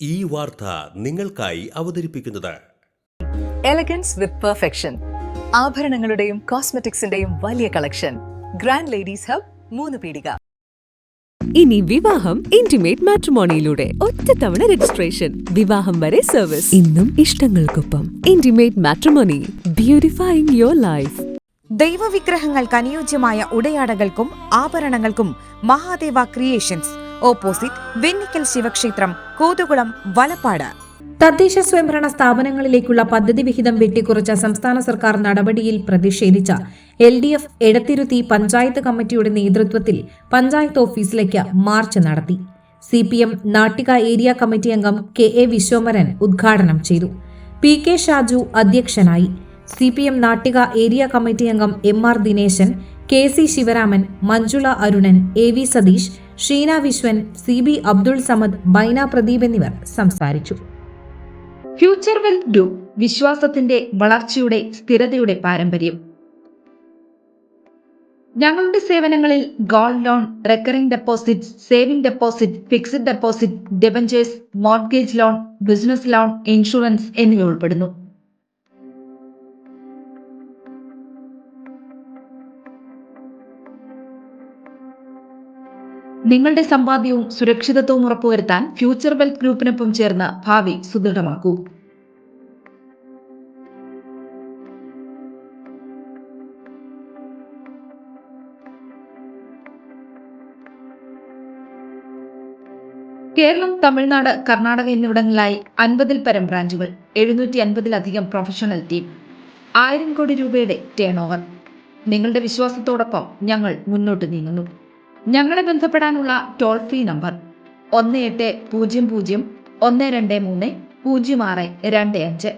ഈ വാർത്ത നിങ്ങൾക്കായി അവതരിപ്പിക്കുന്നത് എലഗൻസ് വിത്ത് പെർഫെക്ഷൻ, ആഭരണങ്ങളുടെയും കോസ്മെറ്റിക്സിന്റെയും വലിയ കളക്ഷൻ. ഗ്രാൻഡ് ലേഡീസ് ഹബ്, 3 പീടിക. ഇനി വിവാഹം ഇന്റിമേറ്റ് മാട്രിമോണിയിലൂടെ ഒറ്റത്തവണ രജിസ്ട്രേഷൻ, വിവാഹം വരെ സർവീസ്. ഇന്നും ഇഷ്ടങ്ങൾക്കൊപ്പം ഇന്റിമേറ്റ് മാട്രിമോണി, ബ്യൂട്ടിഫൈയിങ് യുവർ ലൈഫ്. ദൈവവിഗ്രഹങ്ങൾക്ക് അനുയോജ്യമായ ഉടയാടകൾക്കും ആഭരണങ്ങൾക്കും മഹാദേവ ക്രിയേഷൻസ്, ഓപ്പോസിറ്റ് വെണ്ണിക്കൽ ശിവക്ഷേത്രം, കോതുകുളം, വലപ്പാട്. തദ്ദേശ സ്വയംഭരണ സ്ഥാപനങ്ങളിലേക്കുള്ള പദ്ധതി വിഹിതം വെട്ടിക്കുറച്ച സംസ്ഥാന സർക്കാർ നടപടിയിൽ പ്രതിഷേധിച്ച LDF എടത്തിരുത്തി പഞ്ചായത്ത് കമ്മിറ്റിയുടെ നേതൃത്വത്തിൽ പഞ്ചായത്ത് ഓഫീസിലേക്ക് മാർച്ച് നടത്തി. CPM നാട്ടിക ഏരിയ കമ്മിറ്റി അംഗം KA വിശ്വമരൻ ഉദ്ഘാടനം ചെയ്തു. PK ഷാജു അധ്യക്ഷനായി. CPM നാട്ടിക ഏരിയ കമ്മിറ്റി അംഗം MR Dineshan, KC Sivaraman, Manjula Arunan, AV Satheesh, Sheena Viswan, CB Abdul Samad, Baina Pradeep എന്നിവർ സംസാരിച്ചു. ഫ്യൂച്ചർ വെൽത്ത് ഗ്രൂപ്പ്, വിശ്വാസത്തിന്റെ വളർച്ചയുടെ സ്ഥിരതയുടെ പാരമ്പര്യം. ഞങ്ങളുടെ സേവനങ്ങളിൽ gold loan, recurring deposit, saving deposit, fixed deposit, debentures, mortgage loan, business loan, insurance എന്നിവ ഉൾപ്പെടുന്നു. നിങ്ങളുടെ സമ്പാദ്യവും സുരക്ഷിതത്വവും ഉറപ്പുവരുത്താൻ ഫ്യൂച്ചർ വെൽത്ത് ഗ്രൂപ്പിനൊപ്പം ചേർന്ന് ഭാവി സുദൃഢമാക്കൂ. കേരളം, തമിഴ്നാട്, കർണാടക എന്നിവിടങ്ങളിലായി 50-ൽ പരം ബ്രാഞ്ചുകൾ, 750-ലധികം പ്രൊഫഷണൽ ടീം, 1000 കോടി രൂപയുടെ ടേൺ ഓവർ. നിങ്ങളുടെ വിശ്വാസത്തോടൊപ്പം ഞങ്ങൾ മുന്നോട്ട് നീങ്ങുന്നു. ഞങ്ങളെ ബന്ധപ്പെടാനുള്ള ടോൾ ഫ്രീ നമ്പർ 1800 123 0625.